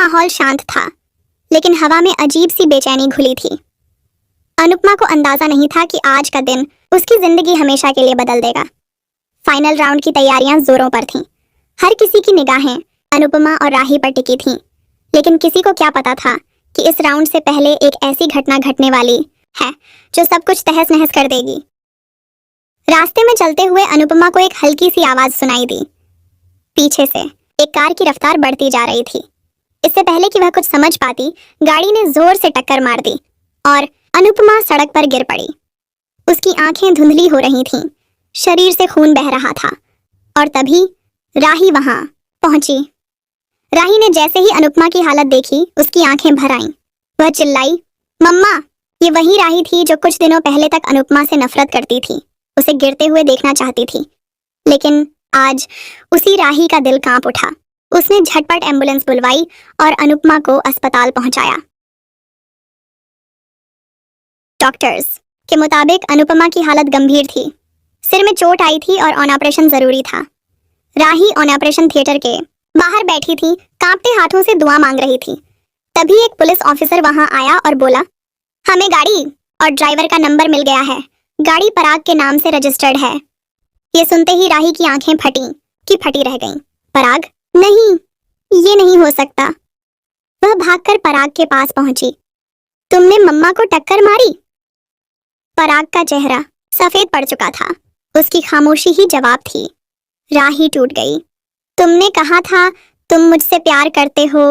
माहौल शांत था, लेकिन हवा में अजीब सी बेचैनी घुली थी। अनुपमा को अंदाजा नहीं था कि आज का दिन उसकी जिंदगी हमेशा के लिए बदल देगा। फाइनल राउंड की तैयारियां जोरों पर थीं। हर किसी की निगाहें अनुपमा और राही पर टिकी थीं, लेकिन किसी को क्या पता था कि इस राउंड से पहले एक ऐसी घटना घटने वाली है जो सब कुछ तहस नहस कर देगी। रास्ते में चलते हुए अनुपमा को एक हल्की सी आवाज सुनाई दी। पीछे से एक कार की रफ्तार बढ़ती जा रही थी। इससे पहले कि वह कुछ समझ पाती, गाड़ी ने जोर से टक्कर मार दी और अनुपमा सड़क पर गिर पड़ी। उसकी आंखें धुंधली हो रही थीं, शरीर से खून बह रहा था। और तभी राही वहां पहुंची। राही ने जैसे ही अनुपमा की हालत देखी, उसकी आंखें भर आईं। वह चिल्लाई, मम्मा! ये वही राही थी जो कुछ दिनों पहले तक अनुपमा से नफरत करती थी, उसे गिरते हुए देखना चाहती थी। लेकिन आज उसी राही का दिल कांप उठा। उसने झटपट एम्बुलेंस बुलवाई और अनुपमा को अस्पताल पहुंचाया। डॉक्टर्स के मुताबिक अनुपमा की हालत गंभीर थी। सिर में चोट आई थी और ऑन ऑपरेशन जरूरी था। राही ऑन ऑपरेशन थिएटर के बाहर बैठी थी, कांपते हाथों से दुआ मांग रही थी। तभी एक पुलिस ऑफिसर वहां आया और बोला, हमें गाड़ी और ड्राइवर का नंबर मिल गया है। गाड़ी पराग के नाम से रजिस्टर्ड है। ये सुनते ही राही की आंखें फटी रह गईं। पराग? नहीं, ये नहीं हो सकता। वह भागकर पराग के पास पहुंची। तुमने मम्मा को टक्कर मारी? पराग का चेहरा सफेद पड़ चुका था। उसकी खामोशी ही जवाब थी। राही टूट गई। तुमने कहा था तुम मुझसे प्यार करते हो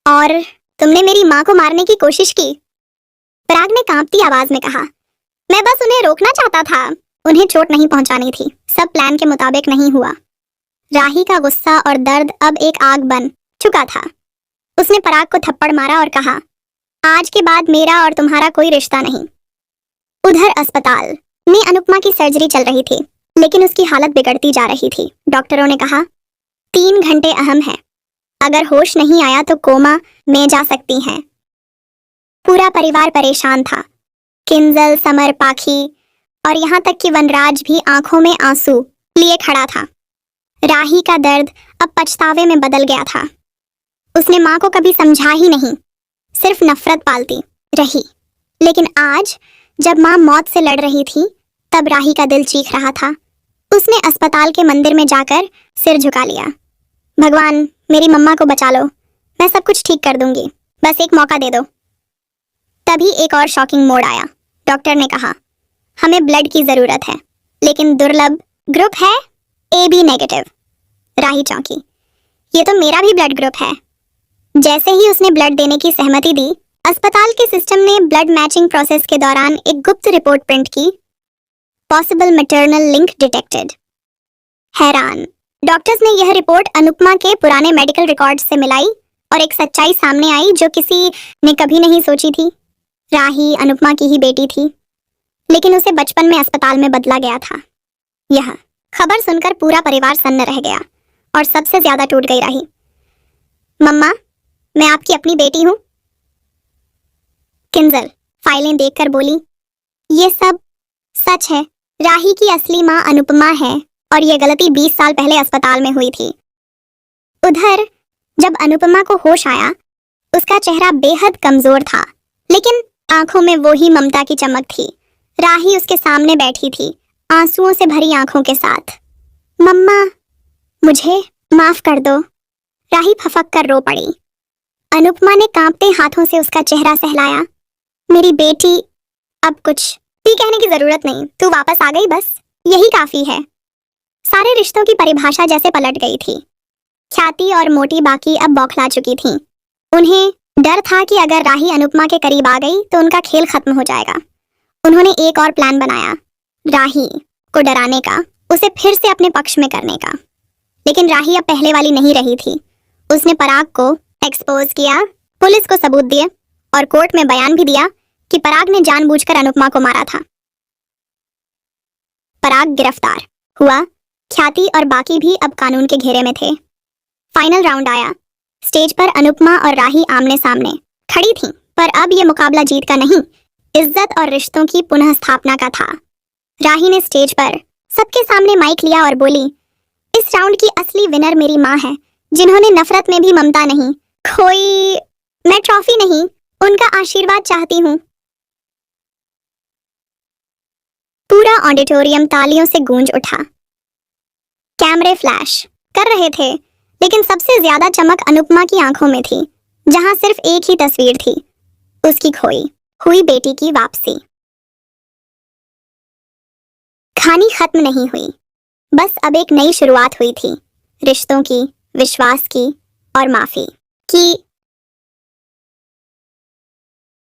और तुमने मेरी माँ को मारने की कोशिश की। पराग ने कांपती आवाज में कहा, मैं बस उन्हें रोकना चाहता था, उन्हें चोट नहीं पहुंचानी थी। सब प्लान के मुताबिक नहीं हुआ। राही का गुस्सा और दर्द अब एक आग बन चुका था। उसने पराग को थप्पड़ मारा और कहा, आज के बाद मेरा और तुम्हारा कोई रिश्ता नहीं। उधर अस्पताल में अनुपमा की सर्जरी चल रही थी, लेकिन उसकी हालत बिगड़ती जा रही थी। डॉक्टरों ने कहा, 3 घंटे अहम है। अगर होश नहीं आया तो कोमा में जा सकती हैं। पूरा परिवार परेशान था। किंजल, समर, पाखी और यहाँ तक कि वनराज भी आंखों में आंसू लिए खड़ा था। राही का दर्द अब पछतावे में बदल गया था। उसने माँ को कभी समझा ही नहीं, सिर्फ नफरत पालती रही। लेकिन आज जब माँ मौत से लड़ रही थी, तब राही का दिल चीख रहा था। उसने अस्पताल के मंदिर में जाकर सिर झुका लिया। भगवान, मेरी मम्मा को बचा लो, मैं सब कुछ ठीक कर दूंगी, बस एक मौका दे दो। तभी एक और शॉकिंग मोड़ आया। डॉक्टर ने कहा, हमें ब्लड की जरूरत है, लेकिन दुर्लभ ग्रुप है AB नेगेटिव। राही चौंकी, ये तो मेरा भी ब्लड ग्रुप है। जैसे ही उसने ब्लड देने की सहमति दी, अस्पताल के सिस्टम ने ब्लड मैचिंग प्रोसेस के दौरान एक गुप्त रिपोर्ट प्रिंट की। Possible maternal link detected. हैरान डॉक्टर्स ने यह रिपोर्ट अनुपमा के पुराने मेडिकल रिकॉर्ड्स से मिलाई और एक सच्चाई सामने आई जो किसी ने कभी नहीं सोची थी। राही अनुपमा की ही बेटी थी, लेकिन उसे बचपन में अस्पताल में बदला गया था। यह खबर सुनकर पूरा परिवार सन्न रह गया और सबसे ज्यादा टूट गई राही। मम्मा, मैं आपकी अपनी बेटी हूँ। किंजल फाइलें देखकर बोली, ये सब सच है। राही की असली माँ अनुपमा है और यह गलती 20 साल पहले अस्पताल में हुई थी। उधर जब अनुपमा को होश आया, उसका चेहरा बेहद कमजोर था, लेकिन आंखों में वो ही ममता की चमक थी। राही उसके सामने बैठी थी, आंसुओं से भरी आंखों के साथ। मम्मा, मुझे माफ कर दो। राही फफक कर रो पड़ी। अनुपमा ने कांपते हाथों से उसका चेहरा सहलाया। मेरी बेटी, अब कुछ भी कहने की जरूरत नहीं, तू वापस आ गई, बस यही काफी है। सारे रिश्तों की परिभाषा जैसे पलट गई थी। ख्याति और मोटी बाकी अब बौखला चुकी थीं। उन्हें डर था कि अगर राही अनुपमा के करीब आ गई तो उनका खेल खत्म हो जाएगा। उन्होंने एक और प्लान बनाया, राही को डराने का, उसे फिर से अपने पक्ष में करने का। लेकिन राही अब पहले वाली नहीं रही थी। उसने पराग को एक्सपोज किया, पुलिस को सबूत दिए और कोर्ट में बयान भी दिया कि पराग ने जानबूझकर अनुपमा को मारा था। पराग गिरफ्तार हुआ। ख्याति और बाकी भी अब कानून के घेरे में थे। फाइनल राउंड आया। स्टेज पर अनुपमा और राही आमने सामने खड़ी थीं, पर अब यह मुकाबला जीत का नहीं, इज्जत और रिश्तों की पुनः स्थापना का था। राही ने स्टेज पर सबके सामने माइक लिया और बोली, इस राउंड की असली विनर मेरी माँ है, जिन्होंने नफरत में भी ममता नहीं, खोई, मैं ट्रॉफी नहीं, उनका आशीर्वाद चाहती हूँ। पूरा ऑडिटोरियम तालियों से गूंज उठा। कैमरे फ्लैश कर रहे थे, लेकिन सबसे ज्यादा चमक अनुपमा की आंखों में थी, जहां सिर्फ एक ही तस्वीर थी, उसकी खोई हुई बेटी की वापसी। कहानी खत्म नहीं हुई, बस अब एक नई शुरुआत हुई थी, रिश्तों की, विश्वास की और माफी की।